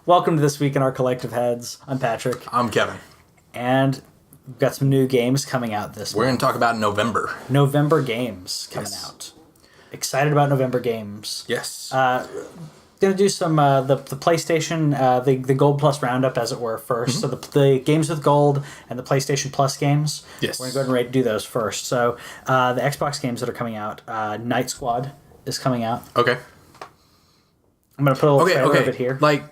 Welcome to This Week in Our Collective Heads. I'm Patrick. I'm Kevin. And we've got some new games coming out this We're month. going to talk about November. November games coming out. Excited about November games. Yes. Going to do some, the PlayStation, the Gold Plus Roundup, as it were, first. So the games with Gold and the PlayStation Plus games. Yes. We're going to go ahead and ready to do those first. So the Xbox games that are coming out, Night Squad is coming out. Okay. I'm going to put a little trailer of it here. Like,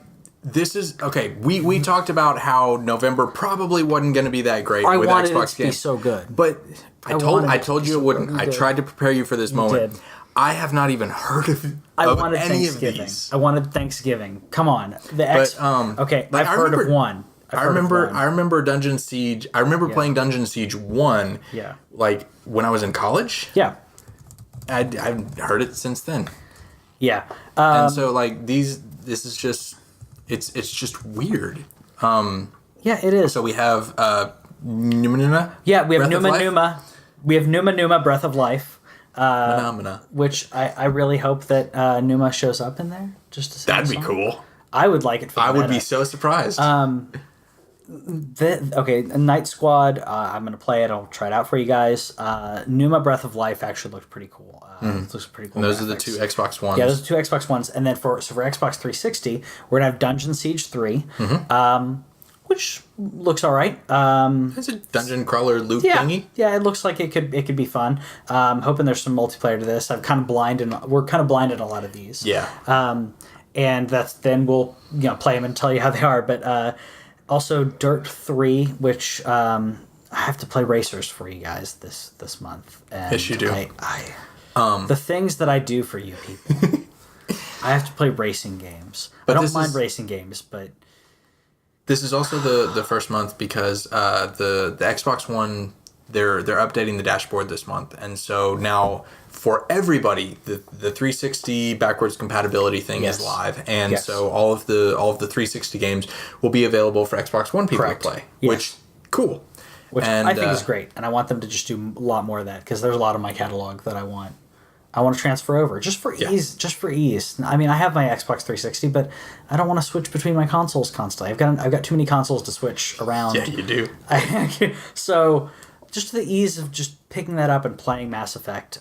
this is... Okay, we talked about how November probably wasn't going to be that great with wanted Xbox it to be games. so good. But I told you it wouldn't. I did. tried to prepare you for this moment. did. I have not even heard of I wanted any of Thanksgiving. these. I wanted Thanksgiving. Come on. Okay, like, I've heard of one. I remember Dungeon Siege. I remember playing Dungeon Siege 1. Yeah. Like when I was in college. Yeah. I've heard it since then. Yeah. And so like this is just it's just weird. Yeah, it is. So we have Numa. Yeah, we have Breath of Life? Numa. We have Numa Breath of Life. Phenomena. Which I really hope that Numa shows up in there just to say That'd be cool. I would like it for the I would meta. be so surprised. Night Squad, I'm going to play it. I'll try it out for you guys. Numa Breath of Life actually looks pretty cool. It looks pretty cool. And those graphics. are the two Xbox Ones. Yeah, those are two Xbox Ones. And then for Xbox 360, we're going to have Dungeon Siege 3, which looks all right. It's a dungeon crawler loop thingy. Yeah, it looks like it could be fun. Hoping there's some multiplayer to this. We're kind of blind in a lot of these. Yeah. And then we'll play them and tell you how they are. But also Dirt 3, which I have to play racers for you guys this month. And yes, you do. The things that I do for you people. I have to play racing games. I don't mind racing games, but this is also the first month because the Xbox One they're updating the dashboard this month, and so now for everybody the 360 backwards compatibility thing is live, and so all of the 360 games will be available for Xbox One people to play, which cool. Which I think is great, and I want them to just do a lot more of that because there's a lot of my catalog that I want to transfer over just for ease. Just for ease. I mean, I have my Xbox 360, but I don't want to switch between my consoles constantly. I've got too many consoles to switch around. Yeah, you do. So, just the ease of just picking that up and playing Mass Effect,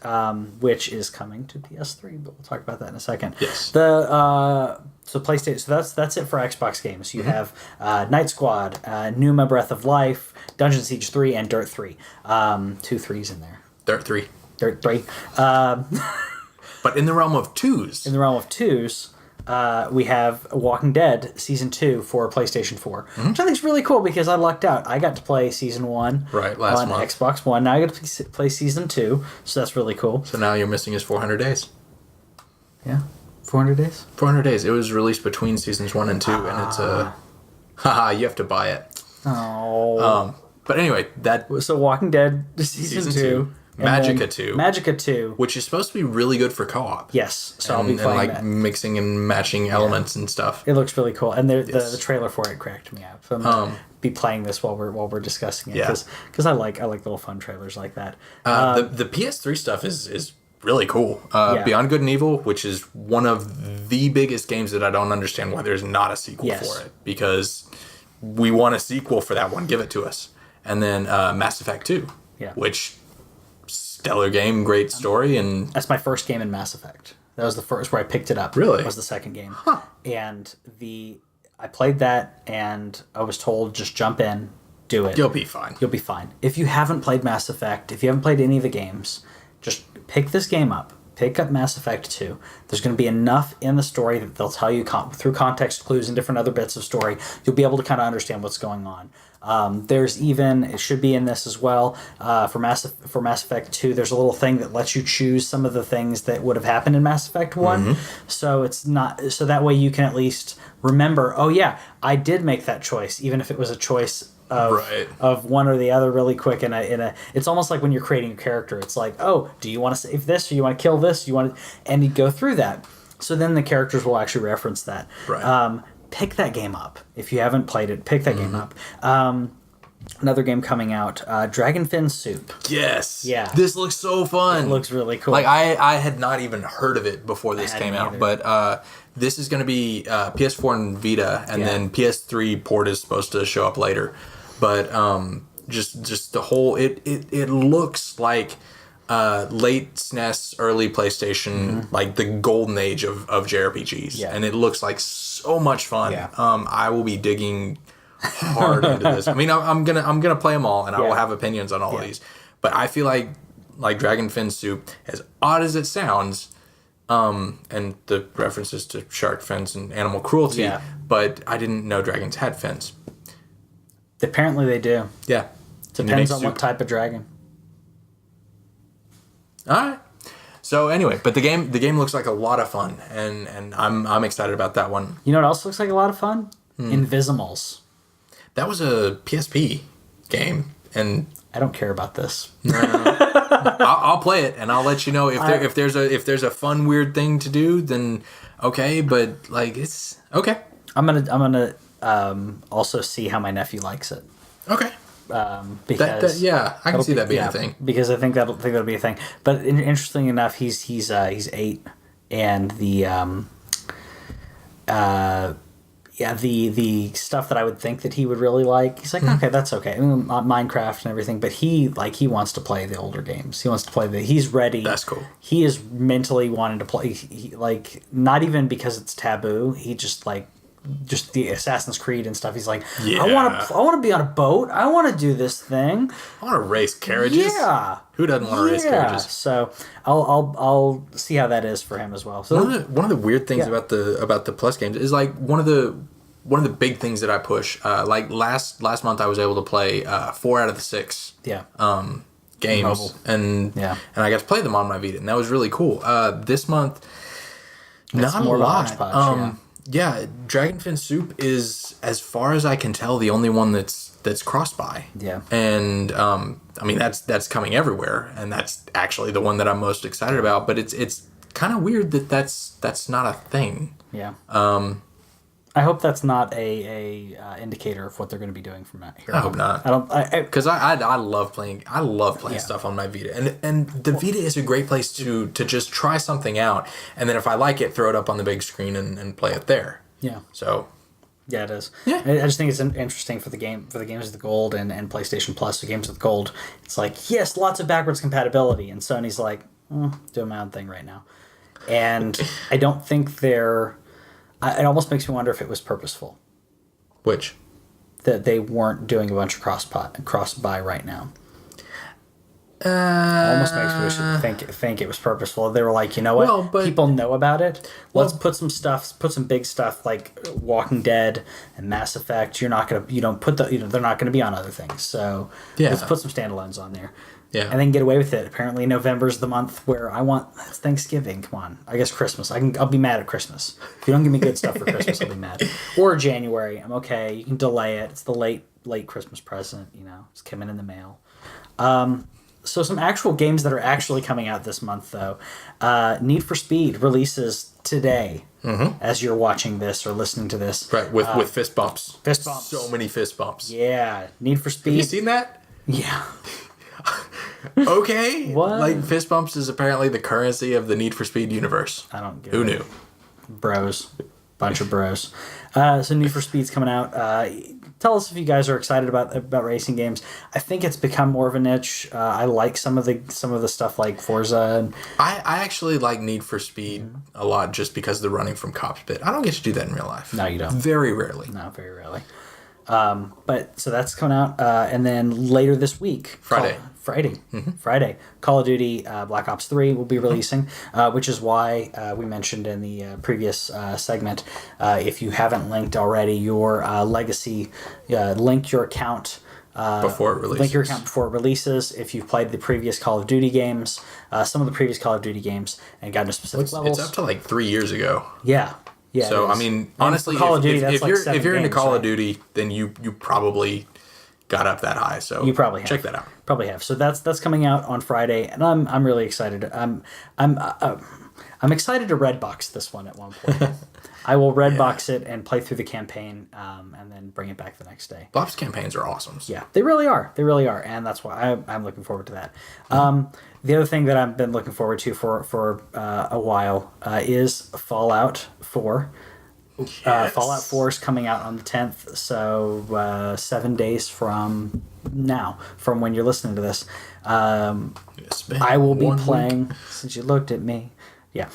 which is coming to PS3, but we'll talk about that in a second. Yes. So PlayStation. So that's it for Xbox games. You have Night Squad, Numa Breath of Life, Dungeon Siege 3, and Dirt 3. 2 3s in there. Dirt 3. Dirt 3. But in the realm of twos. In the realm of twos, we have Walking Dead Season 2 for PlayStation 4, which I think is really cool because I lucked out. I got to play Season 1 last month. Xbox One. Now I get to play Season 2, so that's really cool. So now you're missing is 400 days. Yeah. 400 days? 400 days. It was released between Seasons 1 and 2, and it's you have to buy it. Oh. But anyway, So Walking Dead Season 2. Magicka 2. Magicka 2. Which is supposed to be really good for co-op. Yes. So I'll be playing that. Mixing and matching elements and stuff. It looks really cool. And the trailer for it cracked me up. So I'm going to be playing this while we're discussing it. Because I like little fun trailers like that. The PS3 stuff is really cool. Beyond Good and Evil, which is one of the biggest games that I don't understand why there's not a sequel for it. Because we want a sequel for that one. Give it to us. And then Mass Effect 2. Yeah. Which... stellar game, great story, and that's my first game in Mass Effect. That was the first where I picked it up. Really? That was the second game. And I played that, and I was told just jump in, do it. You'll be fine. You'll be fine. If you haven't played Mass Effect, if you haven't played any of the games, just pick this game up. Pick up Mass Effect 2. There's going to be enough in the story that they'll tell you through context clues and different other bits of story. You'll be able to kind of understand what's going on. There's even, it should be in this as well, for Mass Effect 2, there's a little thing that lets you choose some of the things that would have happened in Mass Effect 1. So it's not, so that way you can at least remember, oh yeah, I did make that choice, even if it was a choice of one or the other really quick in a it's almost like when you're creating a character, it's like, oh, do you want to save this or you want to kill this, and you go through that, so then the characters will actually reference that. Pick that game up if you haven't played it. Pick that game up. Another game coming out, Dragonfin Soup. Yes. Yeah. This looks so fun. It looks really cool. Like I had not even heard of it before this came out, but this is going to be PS4 and Vita, and then PS3 port is supposed to show up later. But just the whole it looks like late SNES, early PlayStation, like the golden age of JRPGs, and it looks like so much fun. Yeah. I will be digging hard into this. I mean, I'm gonna play them all, and I will have opinions on all of these. But I feel like Dragonfin Soup, as odd as it sounds, and the references to shark fins and animal cruelty, but I didn't know dragons had fins. Apparently they do. Yeah. Depends on what type of dragon. All right. So anyway, but the game looks like a lot of fun, and I'm excited about that one. You know what else looks like a lot of fun? Invizimals. That was a PSP game, and I don't care about this. I'll play it, and I'll let you know if there's a fun weird thing to do. Then okay, but like it's okay. I'm gonna also see how my nephew likes it. Okay. Because I can see that being a thing. Because I think that'll be a thing. But interestingly enough, he's 8, and the stuff that I would think that he would really like, he's like, okay, that's okay. I mean, Minecraft and everything, but he wants to play the older games. He wants to play he's ready. That's cool. He is mentally wanting to play, not even because it's taboo. He just the Assassin's Creed and stuff. He's like, I want to be on a boat. I want to do this thing. I want to race carriages. Yeah. Who doesn't want to race carriages? So I'll see how that is for him as well. So one of the weird things about the Plus games is like one of the big things that I push. Like last month I was able to play 4 out of the 6 games, and I got to play them on my Vita, and that was really cool. This month, not a lot. Dragonfin Soup is, as far as I can tell, the only one that's cross-buy. Yeah. And I mean that's coming everywhere, and that's actually the one that I'm most excited about. But it's kind of weird that's not a thing. Yeah. I hope that's not a indicator of what they're going to be doing from here. I hope not. Because I love playing. I love playing stuff on my Vita, and the Vita is a great place to just try something out, and then if I like it, throw it up on the big screen and play it there. Yeah. So. Yeah, it is. Yeah. I just think it's interesting for the games with the gold and PlayStation Plus, the games with gold. It's like, yes, lots of backwards compatibility, and Sony's like, doing my own thing right now, and I don't think they're. It almost makes me wonder if it was purposeful. Which? That they weren't doing a bunch of cross-buy right now. Almost makes me think it was purposeful. They were like, you know what? People know about it. Let's put some big stuff like Walking Dead and Mass Effect. They're not going to be on other things. So let's put some standalones on there. Yeah. And then get away with it. Apparently November's the month where it's Thanksgiving. Come on. I guess Christmas. I'll be mad at Christmas. If you don't give me good stuff for Christmas, I'll be mad. Or January. I'm okay. You can delay it. It's the late Christmas present, it's coming in the mail. So some actual games that are actually coming out this month though. Need for Speed releases today. As you're watching this or listening to this. Right, with fist bumps. Fist bumps. So many fist bumps. Yeah. Need for Speed. Have you seen that? Yeah. Okay. What? Like fist bumps is apparently the currency of the Need for Speed universe. I don't get it. Who it. knew? Bros. Bunch of bros. So Need for Speed's coming out. Tell us if you guys are excited about racing games. I think it's become more of a niche. I like some of the stuff like Forza. I actually like Need for Speed a lot just because of the running from cops bit. I don't get to do that in real life. No, you don't. Very rarely. No, very rarely. But so that's coming out, and then later this week, Friday, Call of Duty Black Ops 3 will be releasing, which is why we mentioned in the previous segment, if you haven't linked already your Legacy, link your account before it releases. Link your account before it releases. If you've played the previous Call of Duty games, some of the previous Call of Duty games, and gotten to specific levels. It's up to like 3 years ago. Yeah. Yeah, so I mean, honestly, if you're into Call of Duty, then you probably got up that high. So you probably have. Check that out. Probably have. So that's coming out on Friday, and I'm really excited. I'm excited to Redbox this one at one point. I will Redbox it and play through the campaign, and then bring it back the next day. Bob's campaigns are awesome. Yeah, they really are. They really are, and that's why I'm looking forward to that. The other thing that I've been looking forward to for a while is Fallout 4. Yes. Fallout 4 is coming out on the 10th, so 7 days from now, from when you're listening to this. I will be playing, since you looked at me. Yeah.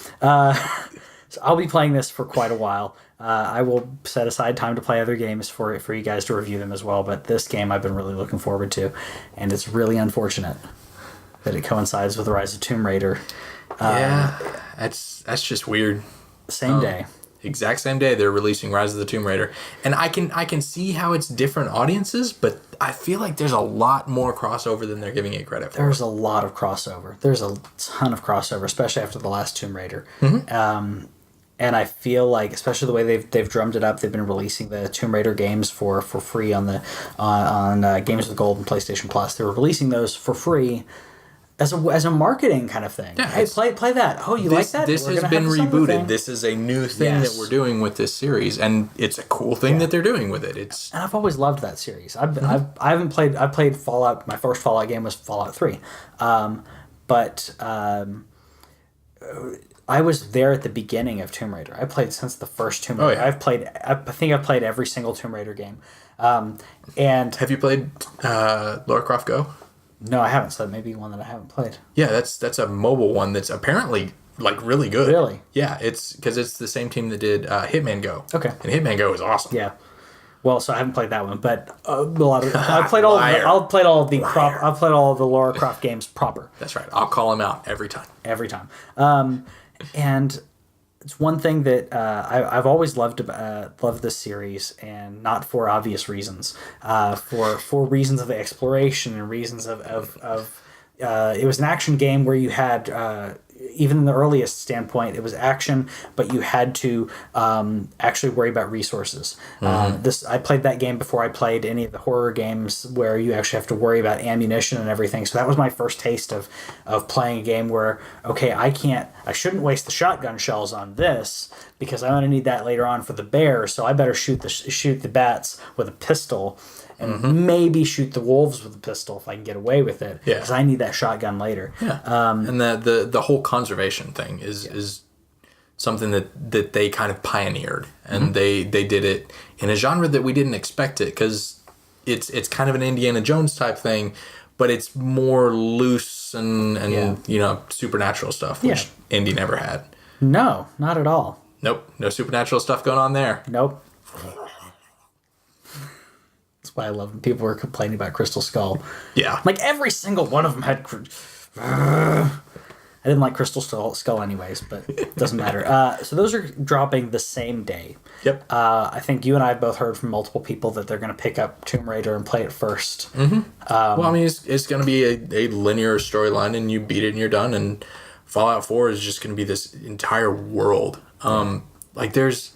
So I'll be playing this for quite a while. I will set aside time to play other games for you guys to review them as well, but this game I've been really looking forward to, and it's really unfortunate that it coincides with the Rise of Tomb Raider. That's just weird. Same day. Exact same day they're releasing Rise of the Tomb Raider. And I can see how it's different audiences, but I feel like there's a lot more crossover than they're giving it credit for. There's a lot of crossover. There's a ton of crossover, especially after the last Tomb Raider. And I feel like, especially the way they've drummed it up, they've been releasing the Tomb Raider games for free on Games with Gold and PlayStation Plus. They were releasing those for free as a marketing kind of thing. Yeah, hey, play that. Oh, you like that? This has been rebooted. This is a new thing that we're doing with this series, and it's a cool thing that they're doing with it. And I've always loved that series. I played Fallout. My first Fallout game was Fallout 3, but I was there at the beginning of Tomb Raider. I played since the first Tomb Raider. I think I've played every single Tomb Raider game. And have you played Lara Croft Go? No, I haven't. So that may be one that I haven't played. Yeah, that's a mobile one that's apparently like really good. Really? Yeah, it's because it's the same team that did Hitman Go. Okay. And Hitman Go is awesome. Yeah. Well, so I haven't played that one, but a lot of I've played all of the Lara Croft games proper. That's right. I'll call them out every time. Every time. And it's one thing that I've always loved this series, and not for obvious reasons, for reasons of exploration and reasons of it was an action game where you had even in the earliest standpoint, it was action, but you had to actually worry about resources. I played that game before I played any of the horror games where you actually have to worry about ammunition and everything. So that was my first taste of playing a game where, okay, I shouldn't waste the shotgun shells on this because I'm going to need that later on for the bear. So I better shoot the bats with a pistol. And maybe shoot the wolves with a pistol if I can get away with it. Yeah. Because I need that shotgun later. Yeah. And the whole conservation thing is something that they kind of pioneered. And they did it in a genre that we didn't expect it, because it's kind of an Indiana Jones type thing, but it's more loose and supernatural stuff, which Indy never had. No, not at all. Nope. No supernatural stuff going on there. Nope. That's why I love when people were complaining about Crystal Skull. Yeah. Like every single one of them had... I didn't like Crystal Skull anyways, but it doesn't matter. So those are dropping the same day. Yep. I think you and I have both heard from multiple people that they're going to pick up Tomb Raider and play it first. Well, I mean, it's going to be a linear storyline, and you beat it and you're done, and Fallout 4 is just going to be this entire world. Like there's...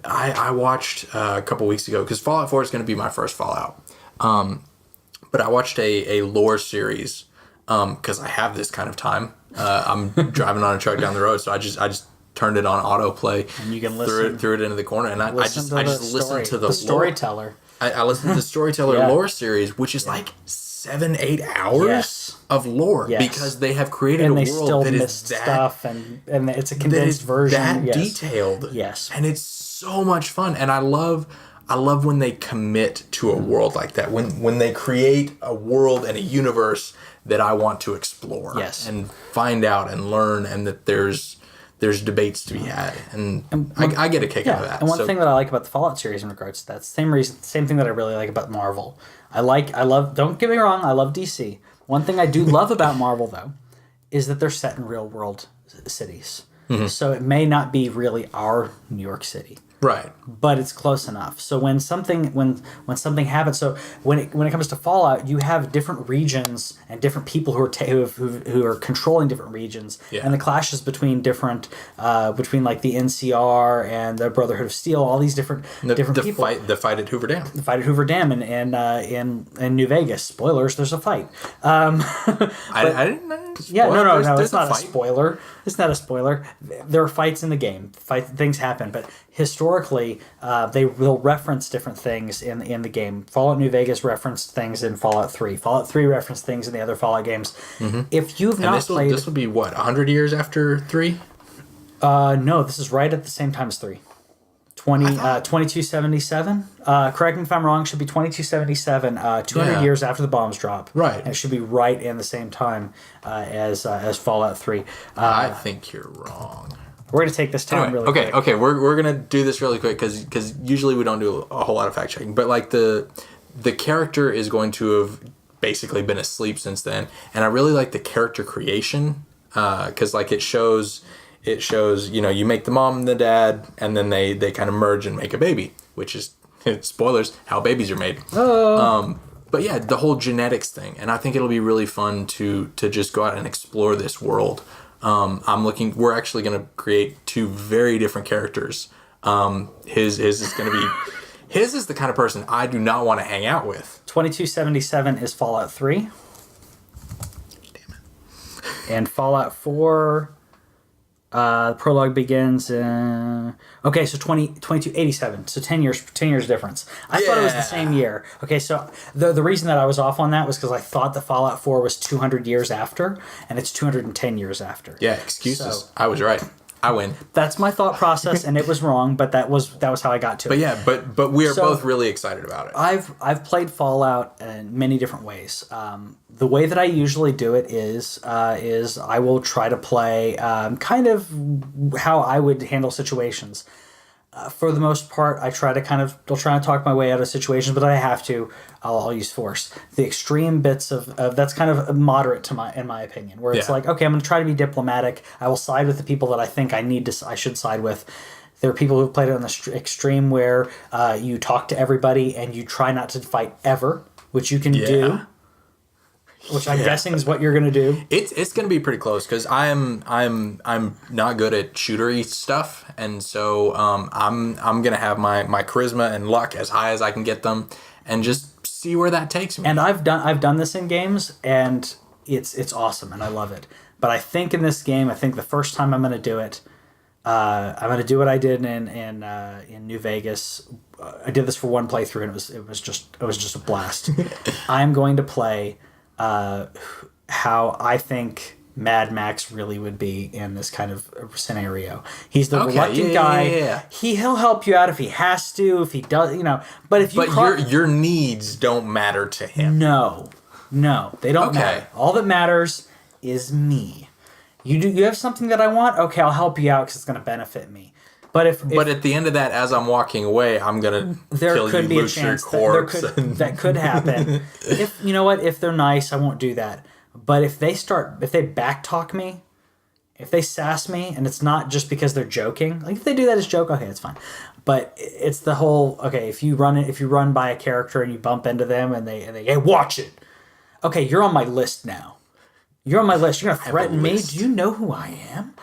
I watched a couple weeks ago, because Fallout 4 is going to be my first Fallout. But I watched a lore series because I have this kind of time. I'm driving on a truck down the road, so I just turned it on autoplay. And you can listen. Threw it into the corner, and I just listened to the storyteller. I listened to the storyteller lore series, which is like 7-8 hours of lore, because they have created a world that is that stuff, and it's a condensed version that detailed. Yes, and it's so much fun, and I love when they commit to a world like that, when they create a world and a universe that I want to explore, and find out and learn, and that there's debates to be had, and I get a kick out of that. And one thing that I like about the Fallout series in regards to that, same thing that I really like about Marvel. I love. Don't get me wrong, I love DC. One thing I do love about Marvel, though, is that they're set in real world cities. So it may not be really our New York City. Right. but it's close enough. So when something happens, so when it comes to Fallout, you have different regions and different people who are controlling different regions, and the clashes between different between like the NCR and the Brotherhood of Steel, all these different people. The fight at Hoover Dam. The fight at Hoover Dam and in New Vegas. Spoilers: there's a fight. I didn't know. Yeah, no. It's not a spoiler. It's not a spoiler. There are fights in the game. Things happen, but historically, they will reference different things in the game. Fallout New Vegas referenced things in Fallout 3. Fallout 3 referenced things in the other Fallout games. Mm-hmm. If you've not played... This will be, what, 100 years after 3? No, this is right at the same time as 3. 2277. Correct me if I'm wrong. Should be 2277. 200 years after the bombs drop. Right. And it should be right in the same time as Fallout 3. I think you're wrong. We're gonna take this time really quick. Okay. We're gonna do this really quick because usually we don't do a whole lot of fact checking. But like the character is going to have basically been asleep since then, and I really like the character creation because like it shows you make the mom and the dad, and then they kind of merge and make a baby, which is spoilers how babies are made. Oh. But yeah, the whole genetics thing, and I think it'll be really fun to just go out and explore this world. We're actually going to create 2 very different characters. His is going to be, his is the kind of person I do not want to hang out with. 2277 is Fallout 3. Damn it. And Fallout 4, the prologue begins okay, so 2287, so 10 years difference. I thought it was the same year. Okay, so the reason that I was off on that was because I thought the Fallout 4 was 200 years after, and it's 210 years after. Yeah, excuses. So, I was right. I win. That's my thought process, and it was wrong, but that was how I got to it. But yeah, but we are both really excited about it. I've played Fallout in many different ways. The way that I usually do it is I will try to play kind of how I would handle situations. For the most part, I'll try to talk my way out of situations, but I have to. I'll use force. The extreme bits of that's kind of moderate in my opinion, where it's like, okay, I'm going to try to be diplomatic. I will side with the people that I think I should side with. There are people who've played it on the extreme where you talk to everybody and you try not to fight ever, which you can do. Which I'm guessing is what you're gonna do. It's gonna be pretty close because I'm not good at shootery stuff, and so I'm gonna have my charisma and luck as high as I can get them, and just see where that takes me. And I've done this in games, and it's awesome, and I love it. But I think in this game, the first time I'm gonna do it, I'm gonna do what I did in New Vegas. I did this for one playthrough, and it was just a blast. I'm going to play. How I think Mad Max really would be in this kind of scenario. He's the reluctant guy. Yeah. He'll help you out if he has to, if he does, But if your needs don't matter to him. No, they don't matter. All that matters is me. You have something that I want. Okay, I'll help you out because it's going to benefit me. But at the end of that, as I'm walking away, I'm gonna kill you, loose your corpse. That could happen. If they're nice, I won't do that. But if they back talk me, if they sass me, and it's not just because they're joking, like if they do that as a joke, okay, it's fine. But it's the whole if you run by a character and you bump into them and they hey, watch it. Okay, you're on my list now. You're on my list. You're gonna threaten me. Do you know who I am?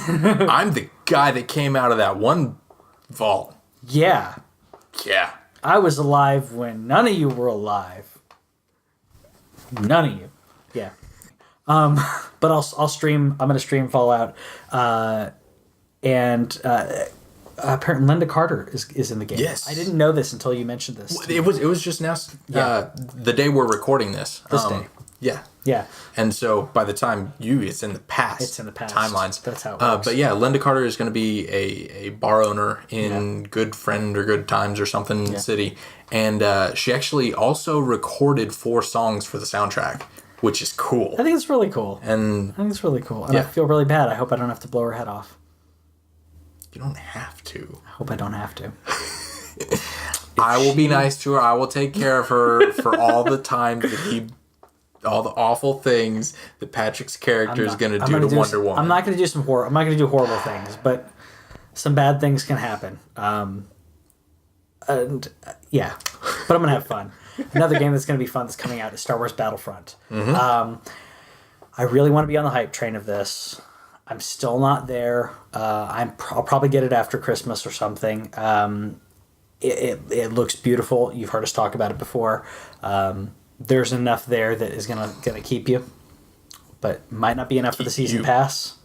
I'm the guy that came out of that one vault. Yeah. Yeah. I was alive when none of you were alive. None of you. Yeah. But I'll stream. I'm going to stream Fallout. And apparently Linda Carter is in the game. Yes. I didn't know this until you mentioned this. It was just now. The day we're recording this. This day. Yeah. Yeah. And so by the time it's in the past. It's in the past. Timelines. That's how it works. But yeah, Linda Carter is going to be a bar owner in Good Friend or Good Times or something in the city. And she actually also recorded 4 songs for the soundtrack, which is cool. I think it's really cool. And I feel really bad. I hope I don't have to blow her head off. You don't have to. I hope I don't have to. I will be nice to her. I will take care of her for all the times that all the awful things that Patrick's character is going to do to Wonder Woman. I'm not going to do I'm not going to do horrible things, but some bad things can happen. And yeah, but I'm gonna have fun. Another game that's gonna be fun that's coming out is Star Wars Battlefront. I really want to be on the hype train of this. I'm still not there. I'll probably get it after Christmas or something. It looks beautiful. You've heard us talk about it before. There's enough there that is gonna keep you, but might not be enough for the season pass.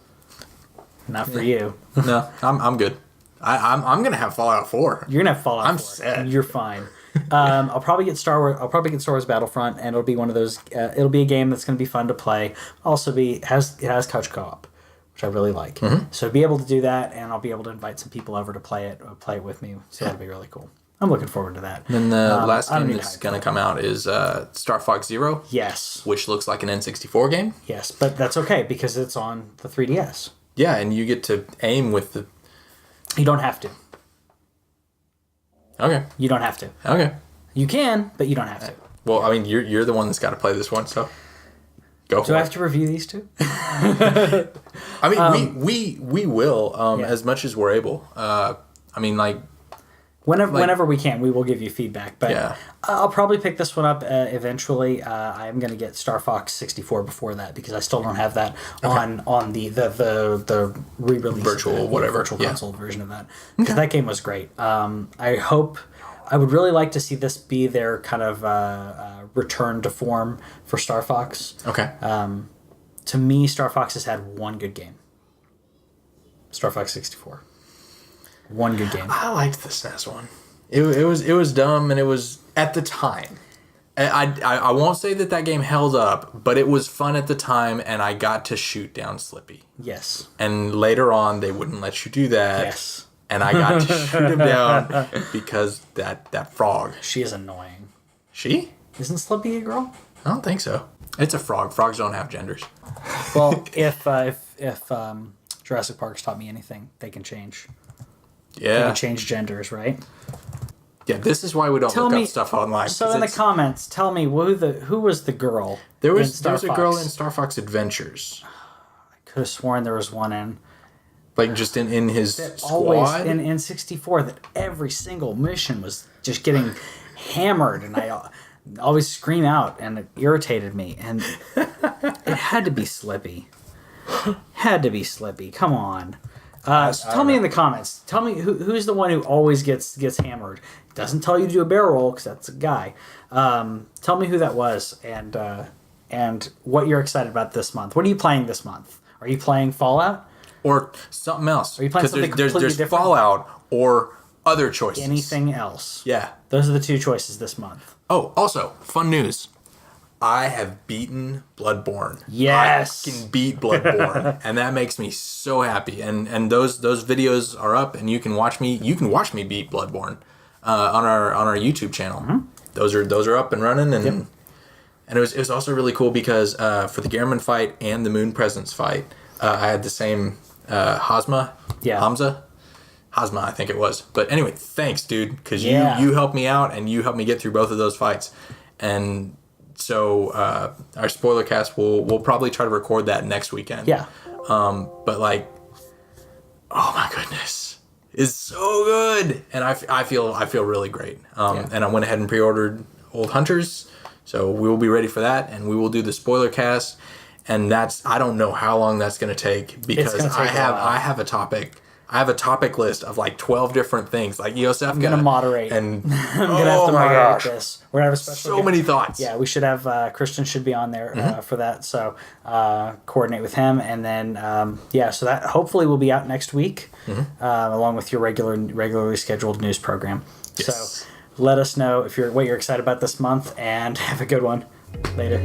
Not for you. No, I'm good. I'm gonna have Fallout 4. You're gonna have Fallout 4. I'm set. You're fine. I'll probably get Star Wars Battlefront, and it'll be one of those. It'll be a game that's gonna be fun to play. Also, it has couch co-op, which I really like. So to be able to do that, and I'll be able to invite some people over to play it with me. So that'll be really cool. I'm looking forward to that. And the last game that's gonna come out is Star Fox Zero. Yes. Which looks like an N64 game. Yes, but that's okay because it's on the 3DS. Yeah, and you get to aim with the. You don't have to. Okay. You don't have to. Okay. You can, but you don't have to. Well, I mean, you're the one that's got to play this one, so go for it. Do I have to review these two? I mean, we will as much as we're able. I mean, like. Whenever we can, we will give you feedback. But yeah. I'll probably pick this one up eventually. I'm going to get Star Fox 64 before that because I still don't have that on the re-release virtual console version of that. Because that game was great. I would really like to see this be their kind of return to form for Star Fox. Okay. To me, Star Fox has had one good game. Star Fox 64. One good game. I liked the SNES one. It was dumb, and it was at the time. I won't say that game held up, but it was fun at the time, and I got to shoot down Slippy. Yes. And later on, they wouldn't let you do that. Yes. And I got to shoot him down because that frog. She is annoying. She? Isn't Slippy a girl? I don't think so. It's a frog. Frogs don't have genders. Well, if Jurassic Park's taught me anything, they can change. Yeah. They can change genders, right? Yeah, this is why we don't look up stuff online. So in the comments, tell me who was the girl? There was a girl in Star Fox Adventures. I could have sworn there was one in. Like just in his squad? Always in N64 that every single mission was just getting hammered, and I always scream out, and it irritated me. And it had to be Slippy. Had to be Slippy. Come on. Tell me in the comments. Tell me who's the one who always gets hammered. Doesn't tell you to do a barrel roll because that's a guy. Tell me who that was and what you're excited about this month. What are you playing this month? Are you playing Fallout or something else? Are you playing something completely there's different? Fallout or other choices. Anything else? Yeah, those are the two choices this month. Oh, also fun news. I have beaten Bloodborne. Yes. I can beat Bloodborne. And that makes me so happy. And those videos are up, and you can watch me beat Bloodborne on our YouTube channel. Mm-hmm. Those are up and running, and and it was also really cool because for the Gehrman fight and the Moon Presence fight, I had the same Hamza, I think it was. But anyway, thanks, dude, because you helped me out and you helped me get through both of those fights. And so our spoiler cast, we'll probably try to record that next weekend. Yeah. But like, oh my goodness, it's so good, and I feel really great. And I went ahead and pre-ordered Old Hunters, so we will be ready for that, and we will do the spoiler cast. And I don't know how long that's going to take because I have a topic. I have a topic list of like 12 different things. Like Yosef, I'm gonna moderate, and I'm gonna have to moderate this. We're gonna have a special. So many thoughts. Yeah, we should have Christian should be on there for that. So coordinate with him, and then so that hopefully will be out next week, along with your regularly scheduled news program. Yes. So let us know what you're excited about this month, and have a good one. Later.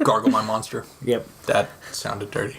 Gargle my monster. Yep. That sounded dirty.